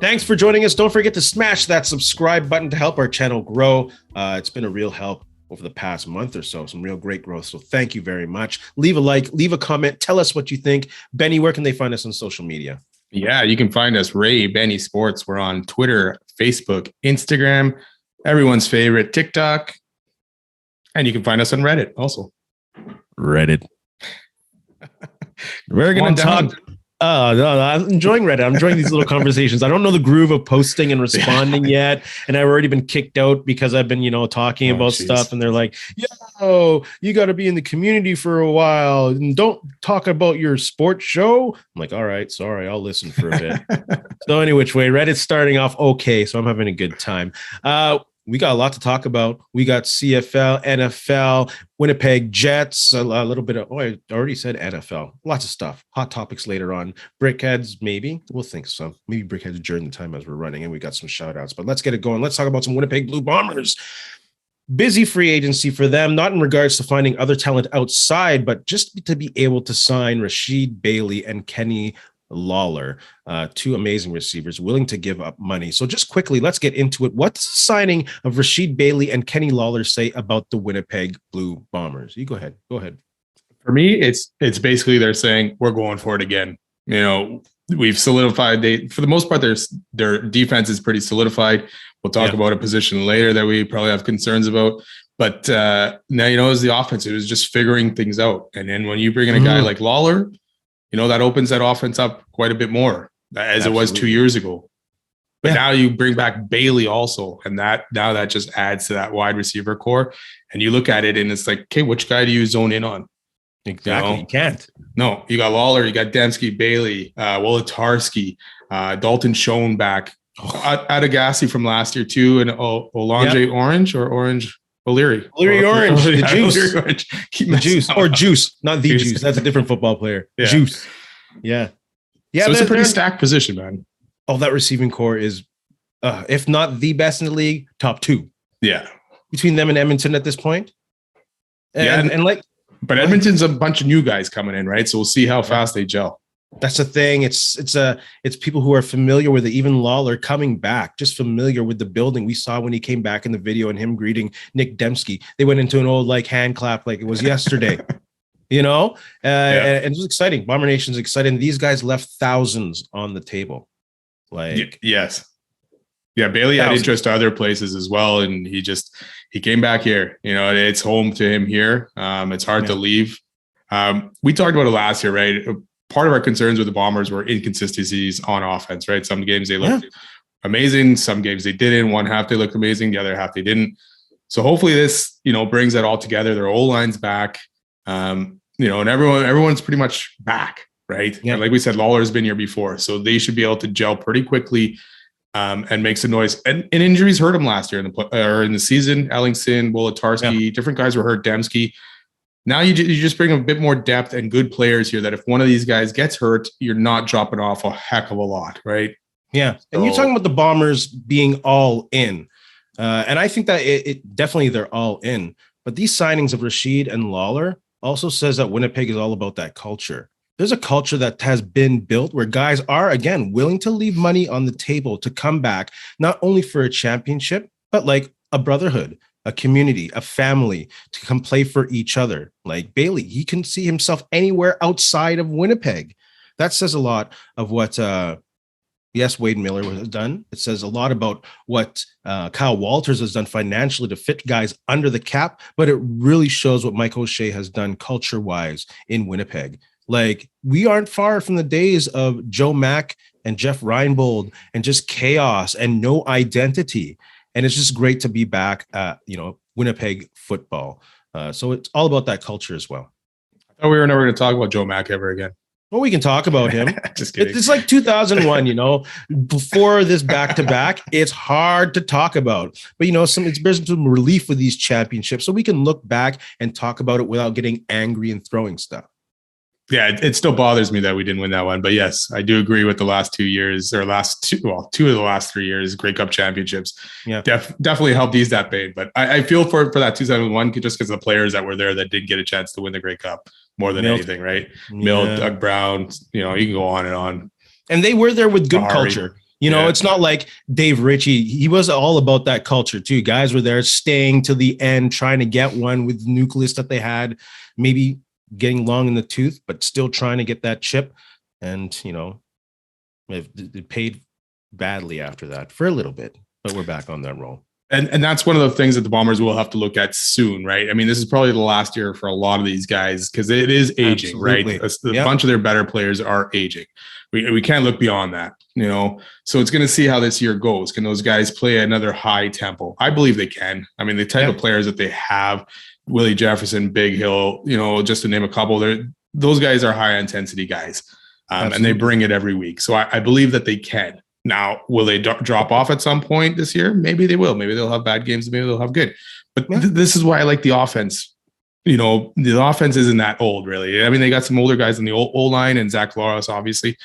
Thanks for joining us. Don't forget to smash that subscribe button to help our channel grow. It's been a real help over the past month or so. Some real great growth. So thank you very much. Leave a like, leave a comment. Tell us what you think. Benny, where can they find us on social media? Yeah, you can find us, Ray, Benny Sports. We're on Twitter, Facebook, Instagram, everyone's favorite, TikTok. And you can find us on Reddit also. Reddit. We're going to talk. No, I'm enjoying Reddit. I'm enjoying these little conversations. I don't know the groove of posting and responding yet. And I've already been kicked out because I've been, talking about stuff. And they're like, yo, you got to be in the community for a while. And don't talk about your sports show. I'm like, all right, sorry, I'll listen for a bit. So any which way, Reddit's starting off okay. So I'm having a good time. We got a lot to talk about. We got CFL, NFL, Winnipeg Jets, a little bit of, I already said NFL. Lots of stuff. Hot topics later on. Brickheads, maybe. We'll think so. Maybe Brickheads during the time as we're running, and we got some shout outs. But let's get it going. Let's talk about some Winnipeg Blue Bombers. Busy free agency for them, not in regards to finding other talent outside, but just to be able to sign Rasheed Bailey and Kenny Lawler, two amazing receivers willing to give up money. So just quickly, let's get into it. What's the signing of Rasheed Bailey and Kenny Lawler say about the Winnipeg Blue Bombers? You go ahead. For me, it's basically they're saying we're going for it again. We've solidified. For the most part, their defense is pretty solidified. We'll talk about a position later that we probably have concerns about. But now, as the offense, it was just figuring things out. And then when you bring in a guy like Lawler, that opens that offense up quite a bit more as it was 2 years ago. But now you bring back Bailey also, and that just adds to that wide receiver core. And you look at it, and it's like, okay, which guy do you zone in on? Exactly, you can't. No, you got Lawler, you got Dembski, Bailey, Wolodarski, Dalton Schoen back, Adegassi from last year too, and Olange Orange or Orange. O'Leary Orange, the Juice. Orange. The Juice, or Juice, not the Juice. That's a different football player. Yeah. Juice. Yeah. So it's a pretty stacked position, man. Oh, that receiving core is, if not the best in the league, top two. Yeah. Between them and Edmonton at this point. But Edmonton's a bunch of new guys coming in, right? So we'll see how fast they gel. That's the thing. It's people who are familiar with it. Even Lawler coming back, just familiar with the building. We saw when he came back in the video and him greeting Nic Dembski. They went into an old hand clap like it was yesterday, and it was exciting. Bomber Nation's exciting. These guys left thousands on the table. Yes. Yeah, Bailey had interest to other places as well, and he came back here. It's home to him here. It's hard to leave. We talked about it last year, right? Part of our concerns with the Bombers were inconsistencies on offense, right? Some games they looked amazing. Some games they didn't. One half they looked amazing. The other half they didn't. So hopefully this, brings that all together. Their O-line's back, and everyone's pretty much back, right? Yeah. And like we said, Lawler's been here before, so they should be able to gel pretty quickly and make some noise. And injuries hurt them last year in the season. Ellingson, Wolodarski, different guys were hurt. Dembski. Now you just bring a bit more depth and good players here that if one of these guys gets hurt, you're not dropping off a heck of a lot, right? Yeah. And you're talking about the Bombers being all in. And I think that it definitely they're all in. But these signings of Rasheed and Lawler also says that Winnipeg is all about that culture. There's a culture that has been built where guys are, again, willing to leave money on the table to come back, not only for a championship, but like a brotherhood, a community, a family to come play for each other. Like Bailey, he can see himself anywhere outside of Winnipeg. That says a lot of what, Wade Miller has done. It says a lot about what Kyle Walters has done financially to fit guys under the cap, but it really shows what Mike O'Shea has done culture-wise in Winnipeg. Like, we aren't far from the days of Joe Mack and Jeff Reinbold and just chaos and no identity. And it's just great to be back at, Winnipeg football. So it's all about that culture as well. I thought we were never going to talk about Joe Mack ever again. Well, we can talk about him. Just kidding. It's like 2001, before this back-to-back, it's hard to talk about. But, there's some relief with these championships. So we can look back and talk about it without getting angry and throwing stuff. Yeah, it still bothers me that we didn't win that one. But yes, I do agree with the last 2 years, or two of the last 3 years, Grey Cup championships. Yeah, definitely helped ease that pain. But I feel for that 2001 just because of the players that were there that did get a chance to win the Grey Cup more than anything, right? Milt, Doug Brown, you can go on and on. And they were there with good culture. You know, it's not like Dave Ritchie. He was all about that culture too. Guys were there staying to the end, trying to get one with the nucleus that they had, maybe getting long in the tooth, but still trying to get that chip. And, you know, it paid badly after that for a little bit, but we're back on that roll. And that's one of the things that the Bombers will have to look at soon, right? I mean, this is probably the last year for a lot of these guys because it is aging, right? A bunch of their better players are aging. We can't look beyond that, you know? So it's going to see how this year goes. Can those guys play another high tempo? I believe they can. I mean, the type of players that they have, Willie Jefferson, Big Hill, you know, just to name a couple, those guys are high intensity guys. And they bring it every week. So I believe that they can. Now, will they drop off at some point this year? Maybe they will. Maybe they'll have bad games. Maybe they'll have good. But this is why I like the offense. You know, the offense isn't that old, really. I mean, they got some older guys in the O-line and Zach Loras, obviously.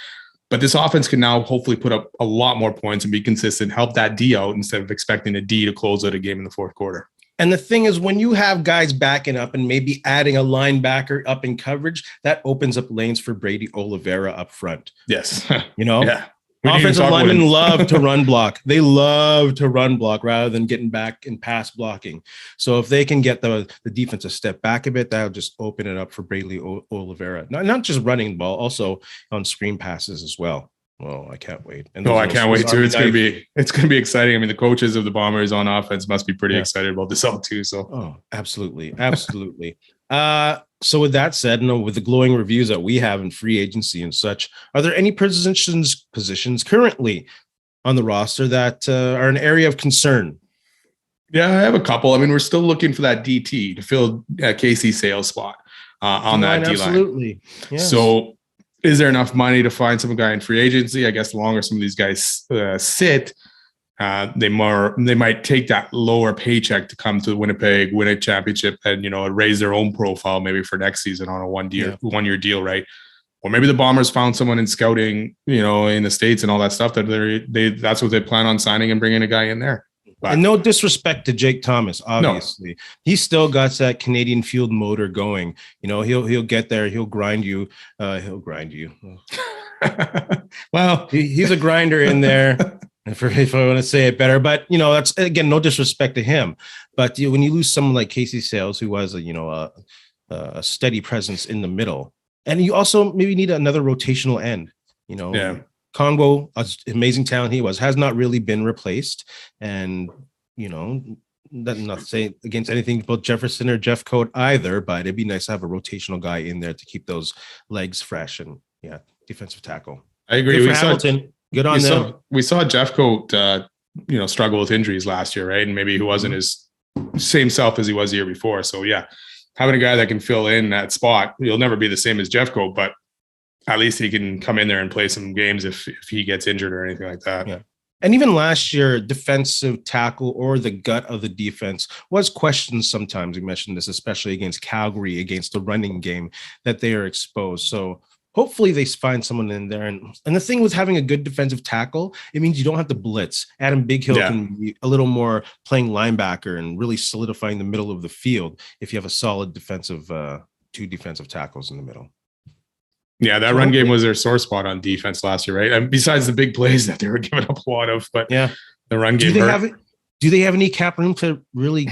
But this offense can now hopefully put up a lot more points and be consistent, help that D out instead of expecting a D to close out a game in the fourth quarter. And the thing is, when you have guys backing up and maybe adding a linebacker up in coverage, that opens up lanes for Brady Oliveira up front. Yes. You know? Yeah. Offensive linemen love to run block. They love to run block rather than getting back in pass blocking. So if they can get the defensive step back a bit, that'll just open it up for Brady Oliveira. Not just running the ball, also on screen passes as well. Oh, I can't wait. And I can't wait too. It's gonna be exciting. I mean, the coaches of the Bombers on offense must be pretty excited about this all too. So absolutely. So with that said, with the glowing reviews that we have in free agency and such, are there any positions currently on the roster that are an area of concern? Yeah, I have a couple. I mean, we're still looking for that DT to fill Casey Sale's spot on that D line. Absolutely. Yes. So is there enough money to find some guy in free agency? I guess the longer some of these guys sit, they might take that lower paycheck to come to Winnipeg, win a championship, and raise their own profile maybe for next season on a one-year deal, right? Or maybe the Bombers found someone in scouting, in the States and all that stuff that that's what they plan on signing and bringing a guy in there. But, and no disrespect to Jake Thomas, obviously, he's still got that Canadian fueled motor going. He'll get there. He'll grind you. Well, he's a grinder in there. If I want to say it better, but that's again, no disrespect to him. But when you lose someone like Casey Sales, who was a steady presence in the middle, and you also maybe need another rotational end. Congo, amazing talent he was, has not really been replaced. And, not to say against anything about Jefferson or Jeff Coat either, but it'd be nice to have a rotational guy in there to keep those legs fresh and, defensive tackle. I agree. Good on them. We saw Jeff Coat, struggle with injuries last year, right? And maybe he wasn't his same self as he was the year before. So, having a guy that can fill in that spot, he'll never be the same as Jeff Coat, but at least he can come in there and play some games if he gets injured or anything like that. Yeah. And even last year, defensive tackle or the gut of the defense was questioned sometimes. We mentioned this, especially against Calgary, against the running game, that they are exposed. So hopefully they find someone in there. And the thing with having a good defensive tackle, it means you don't have to blitz. Adam Big Hill can be a little more playing linebacker and really solidifying the middle of the field if you have a solid two defensive tackles in the middle. Yeah, that run game was their sore spot on defense last year, right? And besides the big plays that they were giving up a lot of, but the run game. Do they have any cap room to really?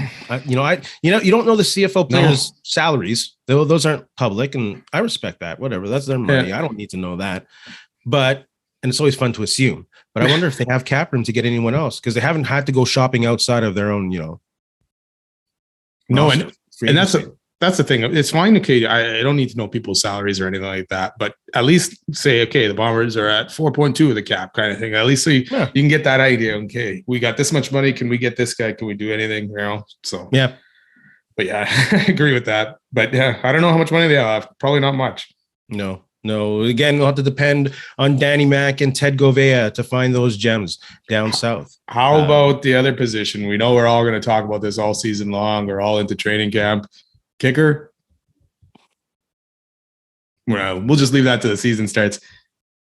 You don't know the CFL players' salaries; those aren't public, and I respect that. Whatever, that's their money. I don't need to know that. And it's always fun to assume. But I wonder if they have cap room to get anyone else because they haven't had to go shopping outside of their own. No, and that's the thing. It's fine. Okay, I don't need to know people's salaries or anything like that, but at least say, okay, the Bombers are at 4.2 of the cap kind of thing. At least so you can get that idea. Okay, we got this much money. Can we get this guy? Can we do anything? So yeah. But I agree with that. But I don't know how much money they have. Probably not much. No. Again, we'll have to depend on Danny Mac and Ted Govea to find those gems down south. How about the other position? We know we're all going to talk about this all season long. We're all into training camp. Kicker. Well, we'll just leave that till the season starts.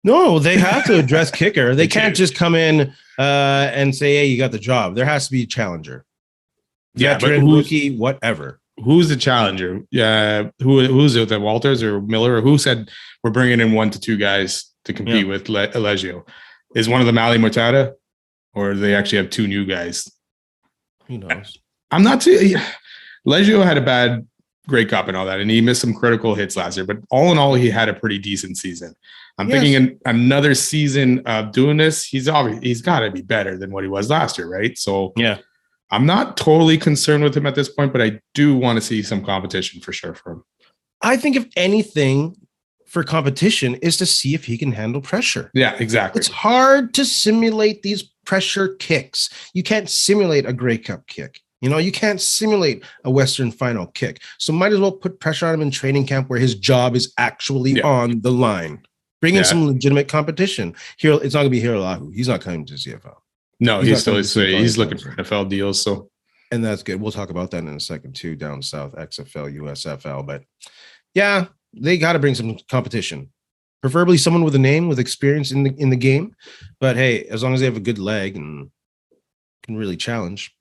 No, they have to address kicker. They can't just come in and say, "Hey, you got the job." There has to be a challenger. Veteran, rookie, whatever. Who's the challenger? Yeah, who's it? The Walters or Miller? Or who said we're bringing in 1 to 2 guys to compete with Elegio? Is one of them Ali Mortada, or do they actually have two new guys? Who knows? I'm not too. Leggio had a bad Grey Cup and all that, and he missed some critical hits last year. But all in all, he had a pretty decent season. I'm thinking in another season of doing this, he's got to be better than what he was last year, right? So yeah, I'm not totally concerned with him at this point, but I do want to see some competition for sure for him. I think if anything for competition is to see if he can handle pressure. Yeah, exactly. It's hard to simulate these pressure kicks. You can't simulate a Grey Cup kick. You can't simulate a Western final kick. So might as well put pressure on him in training camp where his job is actually on the line. Bring in some legitimate competition. Here, it's not going to be Hiralahu. He's not coming to CFL. No, he's looking for NFL deals. So, and that's good. We'll talk about that in a second too. Down south, XFL, USFL, but yeah, they got to bring some competition. Preferably someone with a name, with experience in the game. But hey, as long as they have a good leg and can really challenge.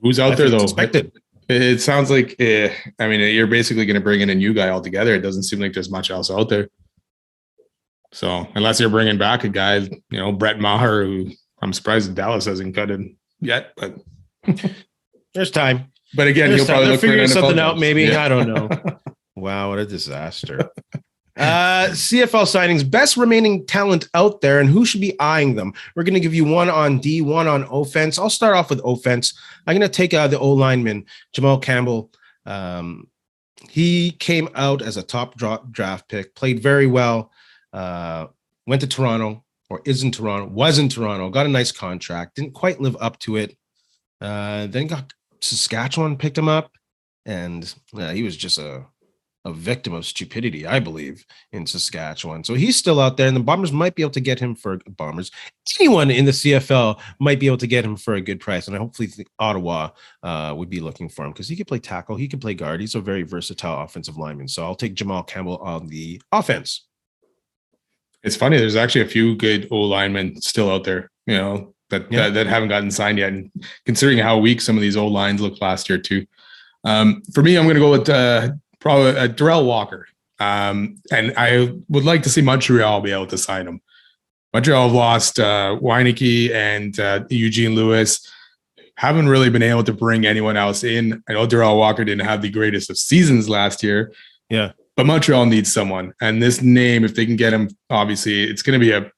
Who's out there though? Expected. It sounds like you're basically going to bring in a new guy altogether. It doesn't seem like there's much else out there. So unless you're bringing back a guy, Brett Maher, who I'm surprised Dallas hasn't cut in yet, but there's time. But again, he'll probably look for something out. Maybe I don't know. Wow, what a disaster. CFL signings, best remaining talent out there, and who should be eyeing them. We're going to give you one on D, one on offense. I'll start off with offense. I'm going to take the O lineman, Jamal Campbell. He came out as a top draft pick, played very well, went to Toronto, or was in Toronto, got a nice contract, didn't quite live up to it. Then got Saskatchewan, picked him up, and he was just a victim of stupidity, I believe, in Saskatchewan. So he's still out there, and the Bombers might be able to get him for anyone in the CFL might be able to get him for a good price. And I hopefully think Ottawa would be looking for him because he could play tackle, he could play guard. He's a very versatile offensive lineman. So I'll take Jamal Campbell on the offense. It's funny. There's actually a few good O linemen still out there, that haven't gotten signed yet. And considering how weak some of these O lines looked last year too. For me, I'm going to go with probably Darrell Walker. And I would like to see Montreal be able to sign him. Montreal have lost Weineke and Eugene Lewis. Haven't really been able to bring anyone else in. I know Darrell Walker didn't have the greatest of seasons last year. Yeah. But Montreal needs someone. And this name, if they can get him, obviously, it's going to be a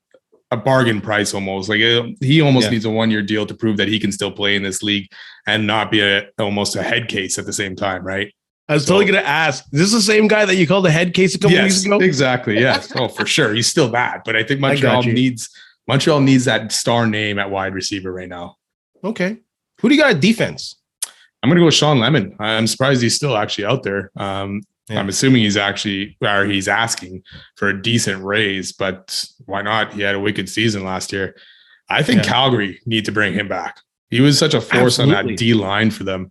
bargain price almost. Like he almost needs a 1-year deal to prove that he can still play in this league and not be almost a head case at the same time, right? I was totally going to ask, is this the same guy that you called a head case a couple weeks ago? Exactly. Yes. Oh, for sure. He's still bad, but I think Montreal needs that star name at wide receiver right now. Okay. Who do you got at defense? I'm going to go with Sean Lemon. I'm surprised he's still actually out there. I'm assuming he's asking for a decent raise, but why not? He had a wicked season last year. I think Calgary need to bring him back. He was such a force on that D line for them.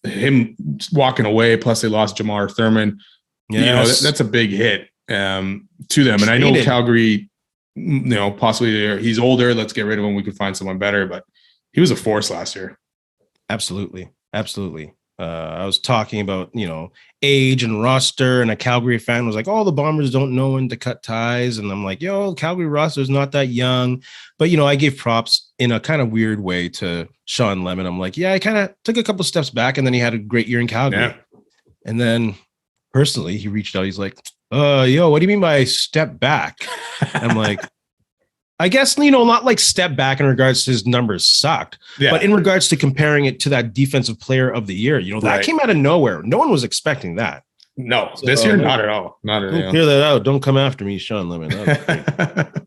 Him walking away, plus they lost Jamar Thurman. Yes. That's a big hit to them. And I know Calgary, possibly he's older. Let's get rid of him. We could find someone better, but he was a force last year. Absolutely. I was talking about, age and roster, and a Calgary fan was like, oh, the Bombers don't know when to cut ties. And I'm like, Calgary roster is not that young. But, I gave props in a kind of weird way to Sean Lemon. I'm like, I kind of took a couple steps back, and then he had a great year in Calgary. Yeah. And then personally, he reached out. He's like, what do you mean by step back? I'm like, I guess, not like step back in regards to his numbers sucked, but in regards to comparing it to that defensive player of the year, that came out of nowhere. No one was expecting that. No, this year, not at all. Not at all. Clear that out. Don't come after me, Sean Lemon.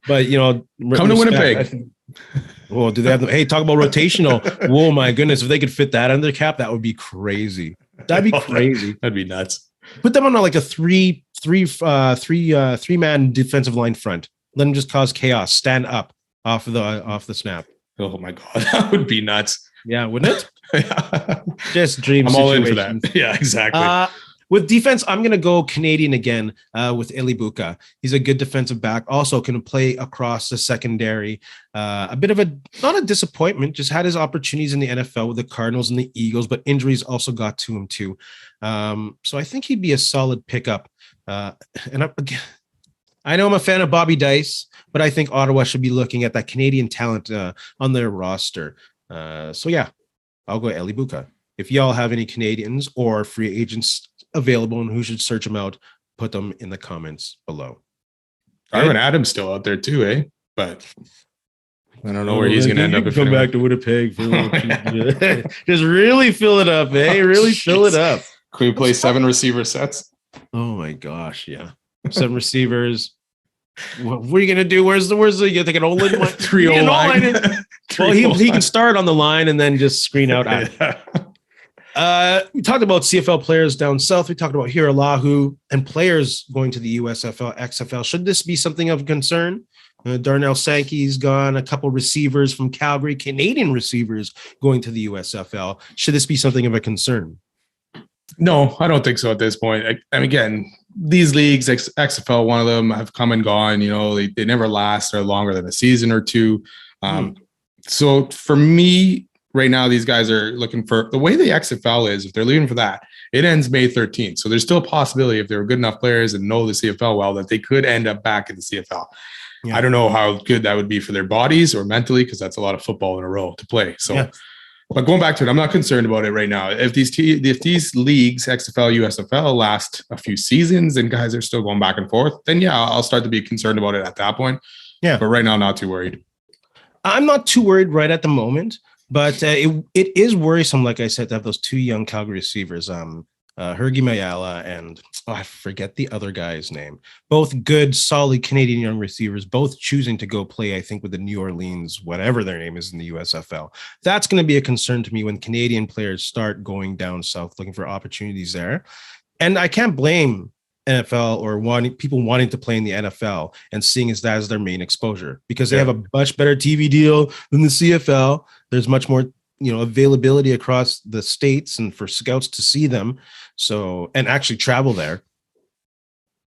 But, come to Winnipeg. Well, do they have, hey, talk about rotational. Whoa, my goodness. If they could fit that under the cap, that would be crazy. That'd be crazy. That'd be nuts. Put them on like a three-man defensive line front. Let him just cause chaos. Stand up off the snap. Oh my God, that would be nuts. Yeah, wouldn't it? Just dream. I'm all in for that. Yeah, exactly. With defense, I'm going to go Canadian again with Elibuka. He's a good defensive back. Also can play across the secondary. A bit of not a disappointment, just had his opportunities in the NFL with the Cardinals and the Eagles, but injuries also got to him too. So I think he'd be a solid pickup. And again, I know I'm a fan of Bobby Dice, but I think Ottawa should be looking at that Canadian talent on their roster. So yeah, I'll go Eli Buka. If y'all have any Canadians or free agents available and who should search them out, put them in the comments below. Darwin Adams still out there too, eh? But I don't know where he's going to end up. If come back to Winnipeg for a little just really fill it up, eh? Really fill it up. Can we play 7 receiver sets? Oh my gosh, yeah. 7 receivers. What are you gonna do? Where's the you think an O-line? 3-0 line? Well, he can start on the line and then just screen out. We talked about CFL players down south. We talked about Hiralahu and players going to the USFL, XFL. Should this be something of concern? Darnell Sankey's gone. A couple receivers from Calgary, Canadian receivers going to the USFL. Should this be something of a concern? No, I don't think so at this point. I mean, again, these leagues, XFL, one of them, have come and gone. They never last or longer than a season or two. So for me, right now, these guys are looking for the way the XFL is. If they're leaving for that, it ends May 13th. So there's still a possibility if they're good enough players and know the CFL well that they could end up back in the CFL. Yeah. I don't know how good that would be for their bodies or mentally, because that's a lot of football in a row to play. So. Yeah. But going back to it, I'm not concerned about it right now. If these leagues, XFL, USFL, last a few seasons and guys are still going back and forth, then yeah, I'll start to be concerned about it at that point. Yeah. But right now, not too worried. I'm not too worried right at the moment, but it is worrisome, like I said, to have those 2 young Calgary receivers, Hergy Mayala and I forget the other guy's name. Both good, solid Canadian young receivers, both choosing to go play, I think, with the New Orleans, whatever their name is in the USFL. That's going to be a concern to me when Canadian players start going down south, looking for opportunities there. And I can't blame NFL or people wanting to play in the NFL and seeing that as their main exposure, because they have a much better TV deal than the CFL. There's much more availability across the states and for scouts to see them. So, and actually travel there.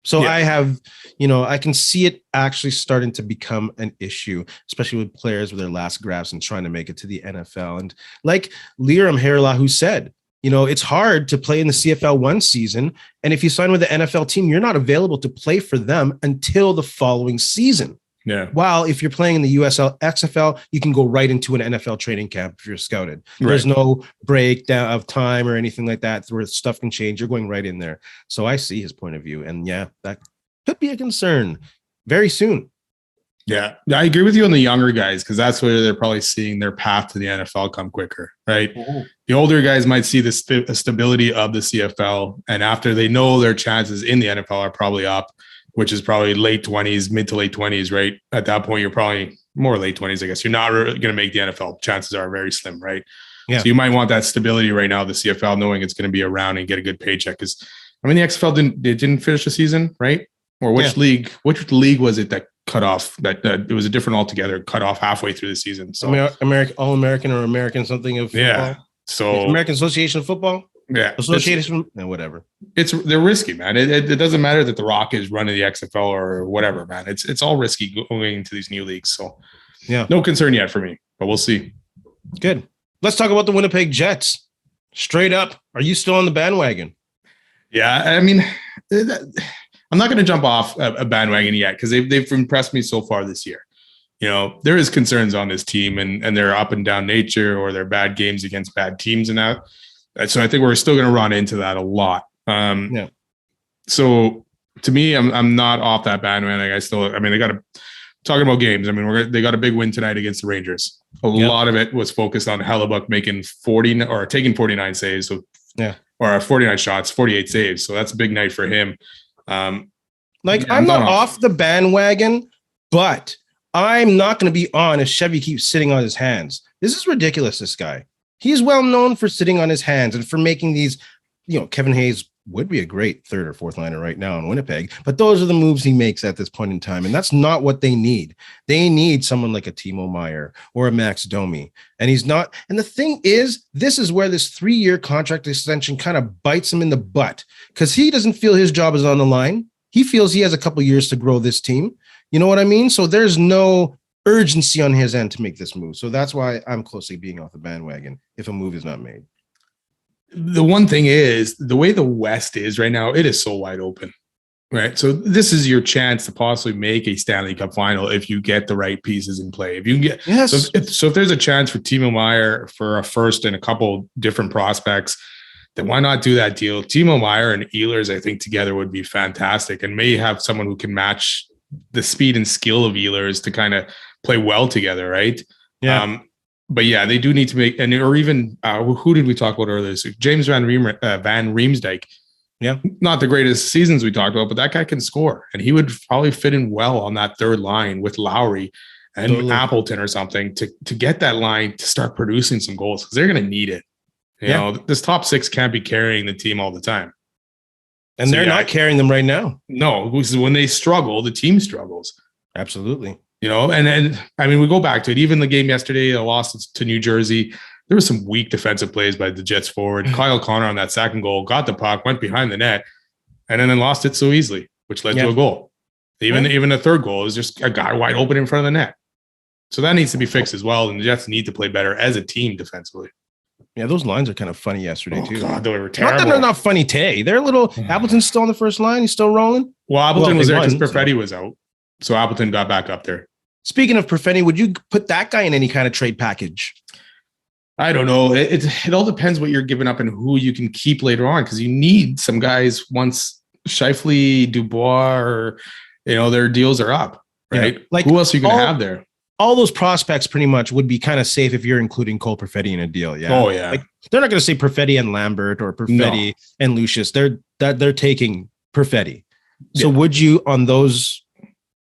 So I have, I can see it actually starting to become an issue, especially with players with their last grasp and trying to make it to the NFL. And like Liram Hiralahu said, it's hard to play in the CFL one season. And if you sign with the NFL team, you're not available to play for them until the following season. Yeah. While if you're playing in the USL, XFL, you can go right into an NFL training camp if you're scouted. Right. There's no breakdown of time or anything like that where stuff can change. You're going right in there. So I see his point of view. And yeah, that could be a concern very soon. Yeah, I agree with you on the younger guys, because that's where they're probably seeing their path to the NFL come quicker, right? Mm-hmm. The older guys might see the stability of the CFL, and after they know their chances in the NFL are probably up, which is probably late 20s, mid to late 20s, right? At that point, you're probably more late 20s, I guess. You're not going to make the NFL. Chances are very slim, right? Yeah. So you might want that stability right now, the CFL, knowing it's going to be around and get a good paycheck. Because, the XFL didn't finish the season, right? Or which league was it that cut off? That it was a different altogether, cut off halfway through the season. So American All-American or American something of football? Yeah. So American Association of Football? Yeah, association, whatever. They're risky, man. It doesn't matter that The Rock is running the XFL or whatever, man. It's all risky going into these new leagues. So, yeah, no concern yet for me, but we'll see. Good. Let's talk about the Winnipeg Jets. Straight up, are you still on the bandwagon? Yeah, I'm not going to jump off a bandwagon yet because they've impressed me so far this year. There is concerns on this team and their up and down nature or their bad games against bad teams and that. So I think we're still going to run into that a lot. So to me, I'm not off that bandwagon. They got talking about games. They got a big win tonight against the Rangers. A lot of it was focused on Hellebuck making 40 or taking 49 saves. So or 49 shots, 48 saves. So that's a big night for him. I'm not off the bandwagon, but I'm not going to be on if Chevy keeps sitting on his hands. This is ridiculous. This guy. He's well known for sitting on his hands and for making these, Kevin Hayes would be a great third or fourth liner right now in Winnipeg, but those are the moves he makes at this point in time. And that's not what they need. They need someone like a Timo Meier or a Max Domi. And he's not. And the thing is, this is where this 3-year contract extension kind of bites him in the butt because he doesn't feel his job is on the line. He feels he has a couple years to grow this team. You know what I mean? So there's no urgency on his end to make this move. So that's why I'm closely being off the bandwagon if a move is not made. The one thing is the way the West is right now, it is so wide open. Right. So this is your chance to possibly make a Stanley Cup final if you get the right pieces in play. If you can get so if there's a chance for Timo Meier for a first and a couple different prospects, then why not do that deal? Timo Meier and Ehlers, I think, together would be fantastic, and may have someone who can match the speed and skill of Ehlers to kind of play well together, right? Yeah. But yeah, they do need to make, or even who did we talk about earlier this week? James Van Riemsdyk. Yeah, not the greatest seasons we talked about, but that guy can score, and he would probably fit in well on that third line with Lowry and Appleton or something to get that line to start producing some goals, because they're going to need it. You know, this top six can't be carrying the team all the time, and they're not carrying them right now. No, when they struggle, the team struggles. Absolutely. You know, and I mean, we go back to it. Even the game yesterday, I lost to New Jersey. There were some weak defensive plays by the Jets forward. Kyle Connor on that second goal got the puck, went behind the net, and then lost it so easily, which led to a goal. Even the third goal is just a guy wide open in front of the net. So that needs to be fixed as well, and the Jets need to play better as a team defensively. Yeah, those lines are kind of funny yesterday too. God, they were terrible. Not that they're not funny today. They're a little. Appleton's still on the first line. He's still rolling. Well, Appleton was there because Perfetti was out, so Appleton got back up there. Speaking of Perfetti, would you put that guy in any kind of trade package? I don't know. It all depends what you're giving up and who you can keep later on, because you need some guys once Scheifele, Dubois, or their deals are up, right? Yeah. Like, who else are you going to have there? All those prospects pretty much would be kind of safe if you're including Cole Perfetti in a deal. Yeah. Oh yeah. Like, they're not going to say Perfetti and Lambert or Perfetti and Lucius. They're taking Perfetti. So would you, on those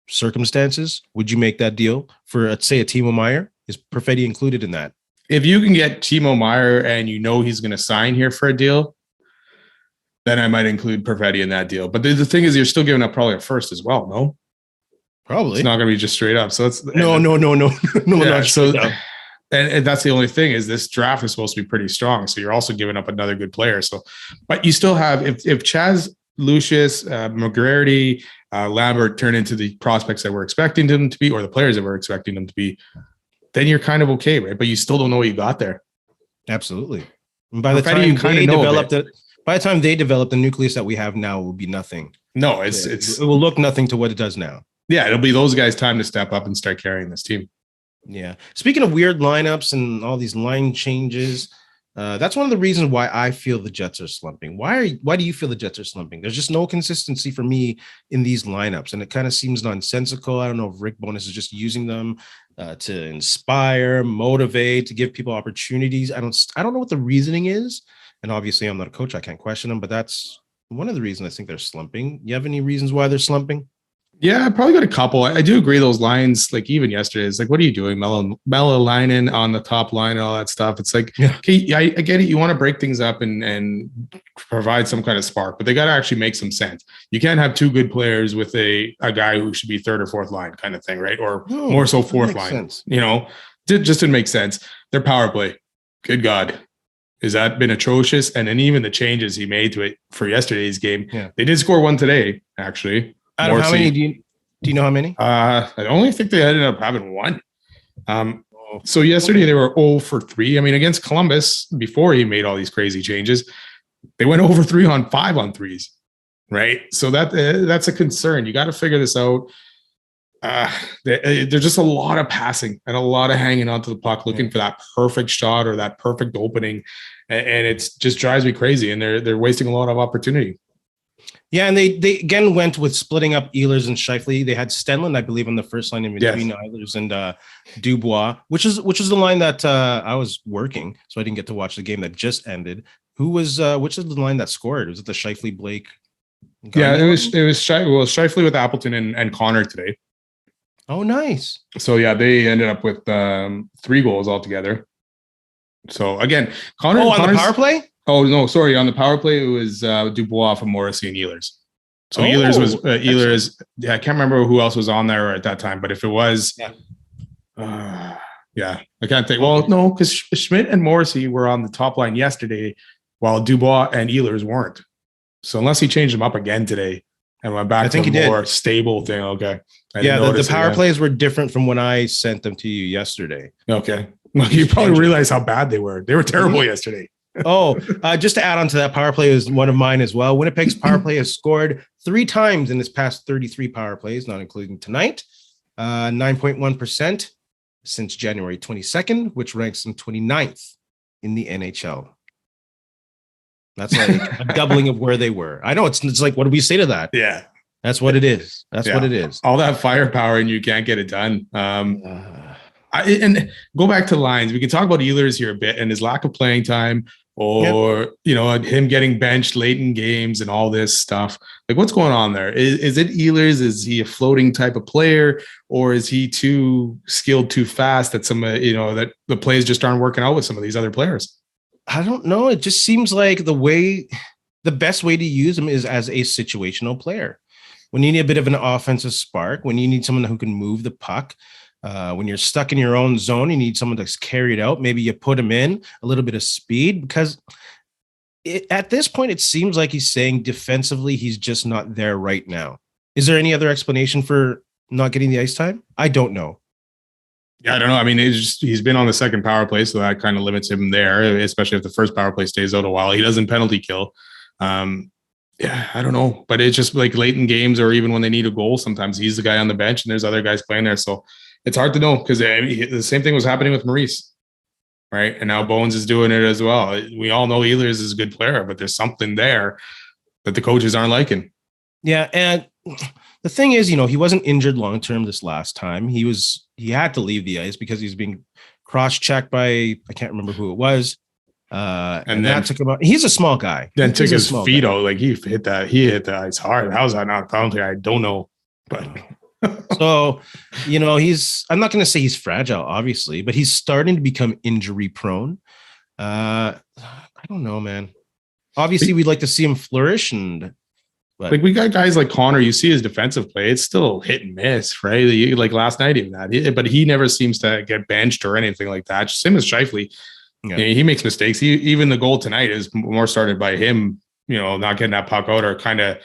circumstances, would you make that deal for, let's say, a Timo Meier? Is Perfetti included in that? If you can get Timo Meier and he's going to sign here for a deal, then I might include Perfetti in that deal. But the thing is, you're still giving up probably a first as well, no? Probably. It's not going to be just straight up. So it's no. Not straight up. And that's the only thing, is this draft is supposed to be pretty strong. So you're also giving up another good player. So, but you still have, if Chaz, Lucius, McGrady, Lambert turn into the prospects that we're expecting them to be, or the players that we're expecting them to be, then you're kind of okay, right? But you still don't know what you got there. Absolutely. And by the time they develop the nucleus that we have now, will be nothing. No, it will look nothing to what it does now. Yeah, it'll be those guys' time to step up and start carrying this team. Yeah. Speaking of weird lineups and all these line changes, that's one of the reasons why I feel the Jets are slumping. Why do you feel the Jets are slumping? There's just no consistency for me in these lineups, and it kind of seems nonsensical. I don't know if Rick Bowness is just using them to inspire, motivate, to give people opportunities. I don't know what the reasoning is, and obviously I'm not a coach. I can't question them, but that's one of the reasons I think they're slumping. You have any reasons why they're slumping? Yeah, I probably got a couple. I do agree those lines, like even yesterday, it's like, what are you doing? Mellow on the top line and all that stuff. It's like, okay, I get it. You want to break things up and provide some kind of spark, but they got to actually make some sense. You can't have two good players with a guy who should be third or fourth line kind of thing, right? Or more so fourth line. Sense. Just didn't make sense. Their power play, good God, has that been atrocious? And then even the changes he made to it for yesterday's game, they did score one today, actually. Out of how many do you know how many? I only think they ended up having one. So yesterday they were 0 for 3. I mean, against Columbus, before he made all these crazy changes, they went over 3 on 5 on threes, right? So that's a concern. You got to figure this out. There's just a lot of passing and a lot of hanging onto the puck, looking for that perfect shot or that perfect opening, and it just drives me crazy. And they're wasting a lot of opportunity. Yeah, and they again went with splitting up Ehlers and Scheifele. They had Stenlund, I believe, on the first line in between Ehlers and Dubois, which is the line that I was working, so I didn't get to watch the game that just ended. Who was which is the line that scored? Was it the Scheifele Blake? Yeah, it was Scheifele with Appleton and Connor today. Oh, nice. So yeah, they ended up with 3 goals altogether. So again, Connor's the power play. Oh, no, sorry. On the power play, it was Dubois from Morrissey and Ehlers. So Ehlers was Ehlers. Yeah, I can't remember who else was on there at that time, but if it was, I can't think. Well, no, because Schmidt and Morrissey were on the top line yesterday, while Dubois and Ehlers weren't. So unless he changed them up again today and went back to a more stable thing, okay. The power plays were different from when I sent them to you yesterday. Okay. Well, you probably realize how bad they were. They were terrible yesterday. Just to add on to that, power play is one of mine as well. Winnipeg's power play has scored 3 times in its past 33 power plays, not including tonight. 9.1% since January 22nd, which ranks them 29th in the NHL. That's like a doubling of where they were. I know it's like, what do we say to that? Yeah. That's what it is. That's what it is. All that firepower and you can't get it done. And go back to lines. We can talk about Ehlers here a bit and his lack of playing time, or him getting benched late in games and all this stuff. Like, what's going on there? Is it Ehlers? Is he a floating type of player, or is he too skilled, too fast that that the plays just aren't working out with some of these other players? I don't know. It just seems like the best way to use him is as a situational player. When you need a bit of an offensive spark, when you need someone who can move the puck. When you're stuck in your own zone, you need someone to carry it out. Maybe you put him in a little bit of speed, because at this point, it seems like he's saying defensively, he's just not there right now. Is there any other explanation for not getting the ice time? I don't know. Yeah, I don't know. I mean, he's been on the second power play, so that kind of limits him there, especially if the first power play stays out a while. He doesn't penalty kill. Yeah, I don't know. But it's just like late in games, or even when they need a goal, sometimes he's the guy on the bench and there's other guys playing there. So it's hard to know, because the same thing was happening with Maurice, right? And now Bones is doing it as well. We all know Ehlers is a good player, but there's something there that the coaches aren't liking. Yeah, and the thing is, he wasn't injured long-term this last time. He had to leave the ice because he's being cross-checked by, I can't remember who it was. And then that took him out. He's a small guy. Then took his feet out. Like, he hit the ice hard. How's that not penalty? I don't know. But so, I'm not going to say he's fragile, obviously, but he's starting to become injury prone. I don't know, man. Obviously, we'd like to see him flourish, but like, we got guys like Connor. You see his defensive play; it's still hit and miss, right? Like last night, even that. But he never seems to get benched or anything like that. Same as Scheifele. Yeah. He makes mistakes. Even the goal tonight is more started by him, not getting that puck out, or kind of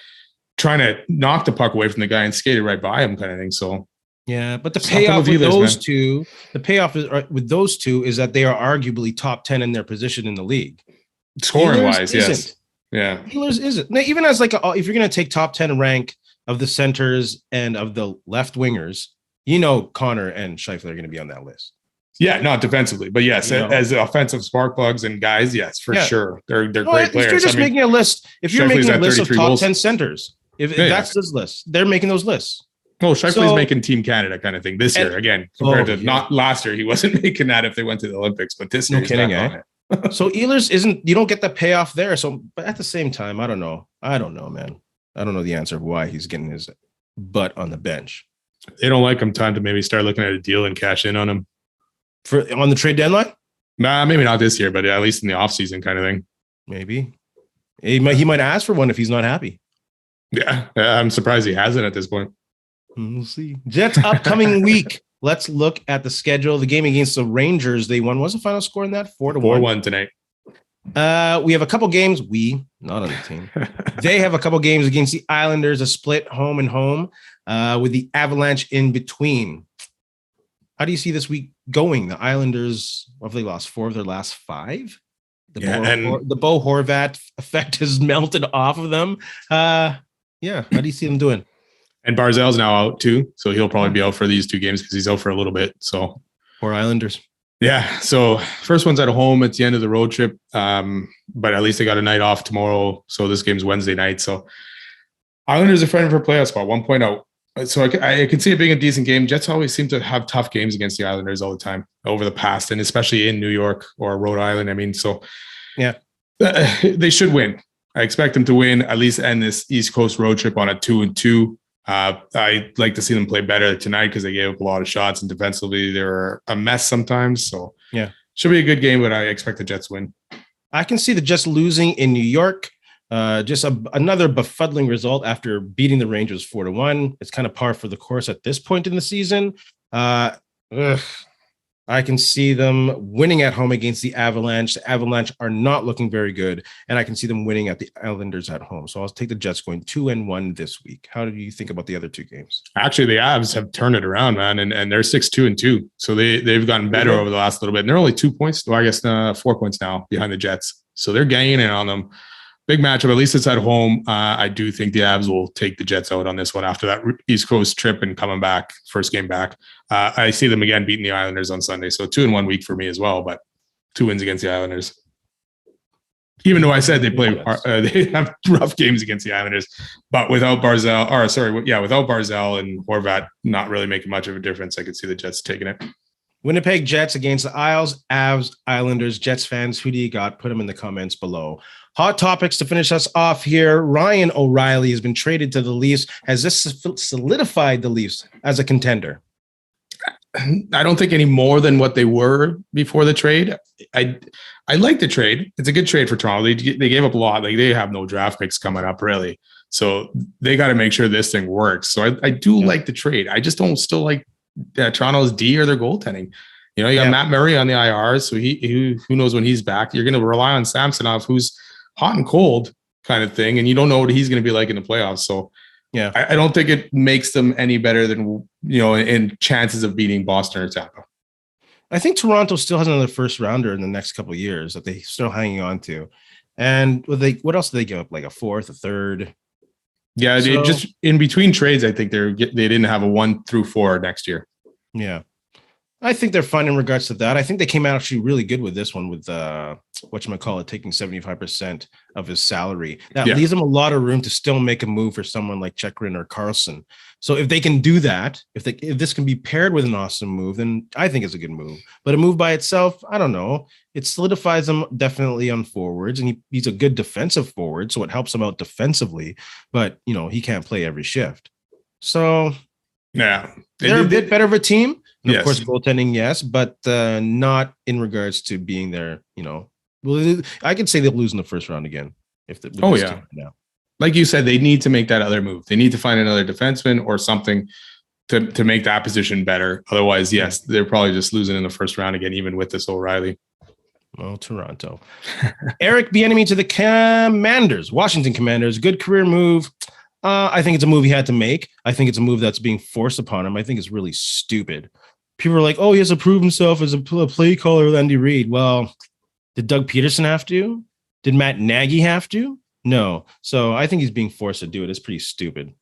trying to knock the puck away from the guy and skate it right by him, kind of thing. So yeah, but the payoff with those two is that they are arguably top 10 in their position in the league, scoring wise. Yes, yeah. Ehlers isn't. Now, even as if you're going to take top 10 rank of the centers and of the left wingers, Connor and Scheifele are going to be on that list. Yeah, not defensively, but yes, as offensive spark plugs and guys, yes, for sure. They're great players. If you're just making a list, if you're making a list of top 10 centers, if that's this list, they're making those lists. Well, Scheifele's making Team Canada kind of thing this year, again, compared to not last year. He wasn't making that if they went to the Olympics, but this year, no kidding, So Ehlers you don't get the payoff there. So, but at the same time, I don't know, man. I don't know the answer of why he's getting his butt on the bench. They don't like him. Time to maybe start looking at a deal and cash in on him. On the trade deadline? Nah, maybe not this year, but at least in the offseason kind of thing. Maybe. He might ask for one if he's not happy. Yeah, I'm surprised he hasn't at this point. We'll see. Jets upcoming week. Let's look at the schedule. The game against the Rangers, they won. What's the final score in that? 4-1. 4-1 tonight. We have a couple games. Not on the team. They have a couple games against the Islanders, a split home and home, with the Avalanche in between. How do you see this week going? The Islanders, have they lost 4 of their last 5? The Bo Horvat effect has melted off of them. How do you see them doing? And Barzell's now out too, so he'll probably be out for these 2 games because he's out for a little bit. So poor Islanders. Yeah. So first one's at home. It's the end of the road trip, but at least they got a night off tomorrow. So this game's Wednesday night. So Islanders are fighting for a playoff spot, 1 point out. So I can see it being a decent game. Jets always seem to have tough games against the Islanders all the time over the past, and especially in New York or Rhode Island. I mean, so yeah, they should win. I expect them to win, at least end this East Coast road trip on a 2-2. I'd like to see them play better tonight because they gave up a lot of shots, and defensively they were a mess sometimes. So yeah, should be a good game, but I expect the Jets win. I can see the Jets losing in New York. Just another befuddling result after beating the Rangers 4-1. It's kind of par for the course at this point in the season. I can see them winning at home against the Avalanche. The Avalanche are not looking very good, and I can see them winning at the Islanders at home. So I'll take the Jets going 2-1 this week. How do you think about the other 2 games? Actually, the Avs have turned it around, man, and they're 6-2-2. So they've gotten better over the last little bit. And they're only 2 points, well, I guess 4 points now behind the Jets. So they're ganging in on them. Big matchup. At least it's at home. I do think the Avs will take the Jets out on this one after that East Coast trip and coming back, first game back. I see them again beating the Islanders on Sunday. So 2-1 week for me as well, but 2 wins against the Islanders. Even though I said they have rough games against the Islanders, but without Barzal and Horvat not really making much of a difference, I could see the Jets taking it. Winnipeg Jets against the Isles, Avs, Islanders. Jets fans, who do you got? Put them in the comments below. Hot topics to finish us off here. Ryan O'Reilly has been traded to the Leafs. Has this solidified the Leafs as a contender? I don't think any more than what they were before the trade. I like the trade. It's a good trade for Toronto. They gave up a lot. Like, they have no draft picks coming up, really. So they got to make sure this thing works. So I do like the trade. I just don't still like Toronto's D or their goaltending. You know, you got Matt Murray on the IR, so who knows when he's back. You're going to rely on Samsonov, who's hot and cold kind of thing, and you don't know what he's going to be like in the playoffs. So yeah, I don't think it makes them any better than, you know, in chances of beating Boston or Tampa. I think Toronto still has another first rounder in the next couple of years that they're still hanging on to. And what else did they give up? Like a fourth, a third? Yeah, so, just in between trades, I think they didn't have a 1 through 4 next year. Yeah. I think they're fine in regards to that. I think they came out actually really good with this one with whatchamacallit, taking 75% of his salary. That leaves them a lot of room to still make a move for someone like Chekrin or Carlson. So if they can do that, if this can be paired with an awesome move, then I think it's a good move. But a move by itself, I don't know. It solidifies them definitely on forwards, and he's a good defensive forward, so it helps him out defensively. But, you know, he can't play every shift. So yeah, they're a bit better of a team. And of course, goaltending, yes, but not in regards to being there, you know. Well, I could say they'll lose in the first round again. Now. Like you said, they need to make that other move. They need to find another defenseman or something to make that position better. Otherwise, yes, they're probably just losing in the first round again, even with this O'Reilly. Well, Toronto. Eric Bieniemy to the Commanders, Washington Commanders. Good career move. I think it's a move he had to make. I think it's a move that's being forced upon him. I think it's really stupid. People are like, oh, he has to prove himself as a play caller with Andy Reid. Well, did Doug Peterson have to? Did Matt Nagy have to? No. So I think he's being forced to do it. It's pretty stupid.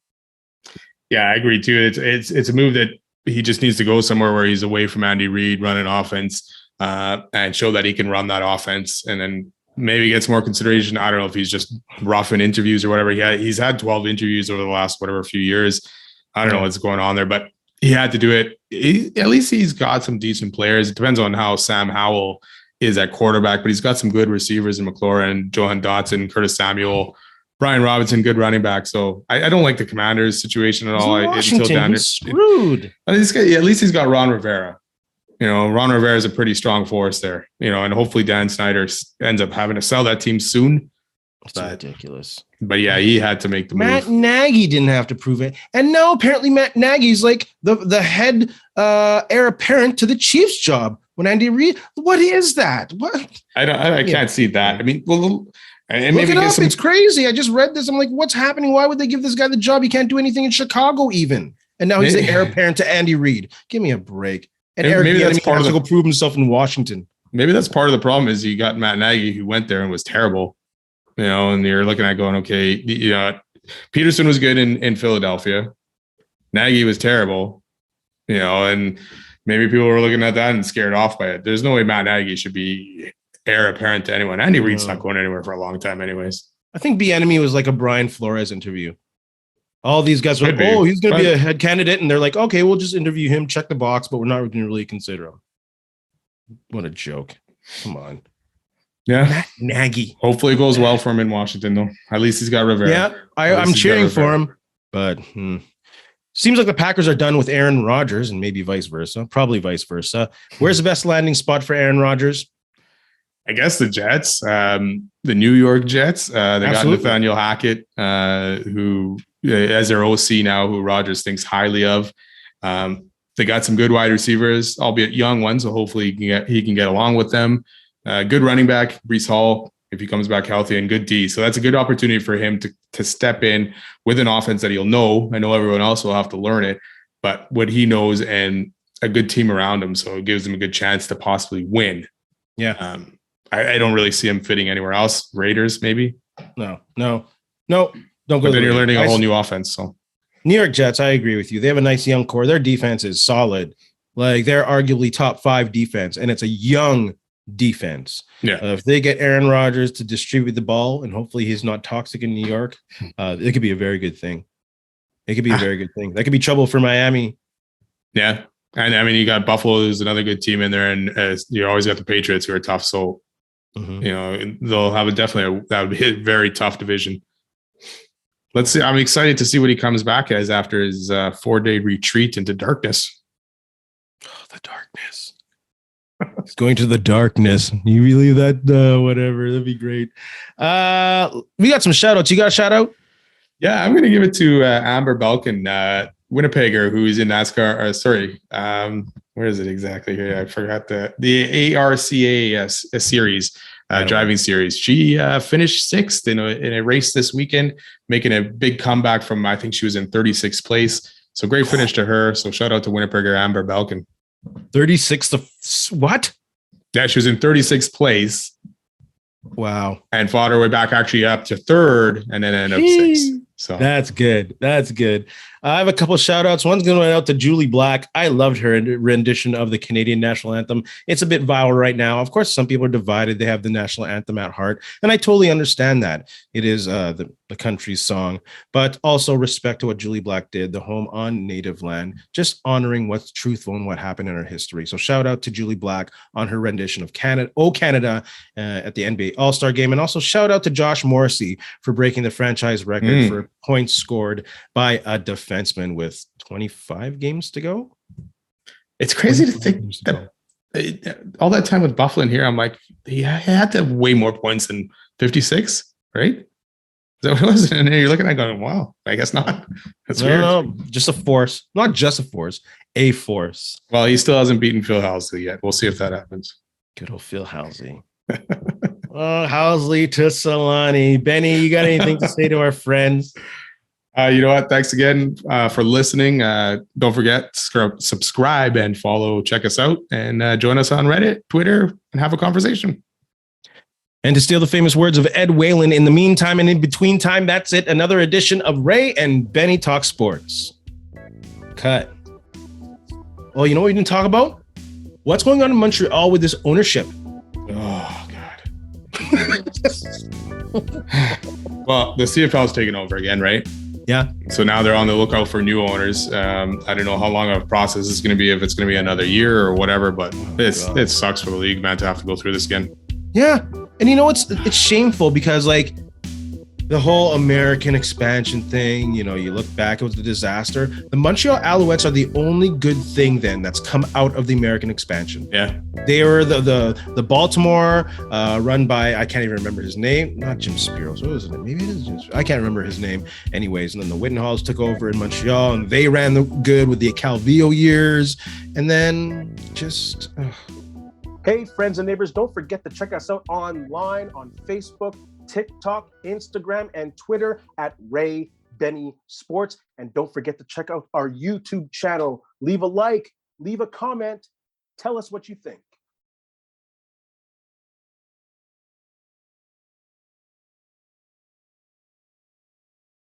Yeah, I agree too. It's a move that he just needs to go somewhere where he's away from Andy Reid, run an offense, and show that he can run that offense, and then maybe gets more consideration. I don't know if he's just rough in interviews or whatever. He's had 12 interviews over the last few years. I don't know what's going on there, but he had to do it. At least he's got some decent players. It depends on how Sam Howell is at quarterback, but he's got some good receivers in McLaurin, Johan Dotson, Curtis Samuel, Brian Robinson, good running back. So I don't like the Commanders situation at all. He's screwed. At least he's got Ron Rivera. You know, Ron Rivera is a pretty strong force there, you know, and hopefully Dan Snyder ends up having to sell that team soon. That's ridiculous. But yeah, he had to make the move. Matt Nagy didn't have to prove it. And now apparently Matt Nagy's like the head heir apparent to the Chiefs job when Andy Reid. What is that? What? I can't see that. I mean, well, and look it up. It's crazy. I just read this. I'm like, what's happening? Why would they give this guy the job? He can't do anything in Chicago even. And now he's the heir apparent to Andy Reid. Give me a break. And Eric Bieniemy has to go prove himself in Washington. Maybe that's part of the problem is you got Matt Nagy who went there and was terrible, you know, and you're looking at going, okay, you know, Peterson was good in Philadelphia. Nagy was terrible, you know, and maybe people were looking at that and scared off by it. There's no way Matt Nagy should be heir apparent to anyone. Andy Reid's not going anywhere for a long time anyways. I think Bieniemy was like a Brian Flores interview. All these guys were like, oh, he's going to be a head candidate. And they're like, okay, we'll just interview him, check the box, but we're not going to really consider him. What a joke. Come on. Yeah. Matt Nagy. Hopefully it goes well for him in Washington, though. At least he's got Rivera. Yeah, I'm cheering for him. But seems like the Packers are done with Aaron Rodgers and maybe vice versa. Probably vice versa. Where's the best landing spot for Aaron Rodgers? I guess the Jets, the New York Jets. They got Nathaniel Hackett, who as their OC now, who Rodgers thinks highly of. They got some good wide receivers, albeit young ones, so hopefully he can get along with them. Good running back, Breece Hall, if he comes back healthy, and good D. So that's a good opportunity for him to step in with an offense that he'll know. I know everyone else will have to learn it, but what he knows and a good team around him, so it gives him a good chance to possibly win. Yeah. I don't really see him fitting anywhere else. Raiders, maybe. No. Don't go. But then you're learning a whole new offense. So New York Jets, I agree with you. They have a nice young core. Their defense is solid. Like they're arguably top 5 defense, and it's a young defense. Yeah. If they get Aaron Rodgers to distribute the ball, and hopefully he's not toxic in New York, it could be a very good thing. It could be a very good thing. That could be trouble for Miami. Yeah. And I mean, you got Buffalo, who's another good team in there, and you always got the Patriots, who are tough. So, they'll have that would be a very tough division. Let's see. I'm excited to see what he comes back as after his 4-day retreat into darkness. Oh, the darkness. He's going to the darkness. You believe that? Whatever. That'd be great. We got some shout outs. You got a shout out? Yeah, I'm going to give it to Amber Belkin, Winnipegger, who's in NASCAR. Where is it exactly here? I forgot the ARCA series, driving series. She finished 6th in a race this weekend, making a big comeback from, I think she was in 36th place. So great finish to her. So shout out to Winnipegger Amber Belkin. 36th. What? Yeah, she was in 36th place. Wow. And fought her way back actually up to 3rd and then ended up 6th. So that's good. That's good. I have a couple of shout outs. One's going out to Julie Black. I loved her rendition of the Canadian national anthem. It's a bit viral right now. Of course, some people are divided. They have the national anthem at heart. And I totally understand that. It is the country's song, but also respect to what Julie Black did, the home on native land, just honoring what's truthful and what happened in our history. So shout out to Julie Black on her rendition of Canada at the NBA All-Star game. And also shout out to Josh Morrissey for breaking the franchise record for points scored by a defenseman with 25 games to go. It's crazy to think that all that time with Buffalo here, I'm like, he had to have way more points than 56, right? Is that what it was? And then you're looking at it going, wow, I guess not. That's weird. No, just a force. Not just a force, a force. Well, he still hasn't beaten Phil Housley yet. We'll see if that happens. Good old Phil Housley. Oh, Housley to Solani. Benny, you got anything to say to our friends? You know what? Thanks again for listening. Don't forget to subscribe and follow. Check us out and join us on Reddit, Twitter, and have a conversation. And to steal the famous words of Ed Whalen, in the meantime and in between time, that's it. Another edition of Ray and Benny Talk Sports. Cut. Well, you know what we didn't talk about? What's going on in Montreal with this ownership? Oh, God. Well, the CFL is taking over again, right? Yeah. So now they're on the lookout for new owners. I don't know how long of a process it's going to be, if it's going to be another year or whatever, but it sucks for the league, man, to have to go through this again. Yeah. And you know, it's shameful because like the whole American expansion thing, you know, you look back, it was a disaster. The Montreal Alouettes are the only good thing then that's come out of the American expansion. Yeah. They were the Baltimore, run by, I can't even remember his name, not Jim Spiros. What was it? Maybe it is Jim Spiros. I can't remember his name. Anyways, and then the Wittenhalls took over in Montreal and they ran the good with the Calvillo years. And then just... Hey, friends and neighbors, don't forget to check us out online on Facebook, TikTok, Instagram, and Twitter at Ray Benny Sports. And don't forget to check out our YouTube channel. Leave a like, leave a comment, tell us what you think.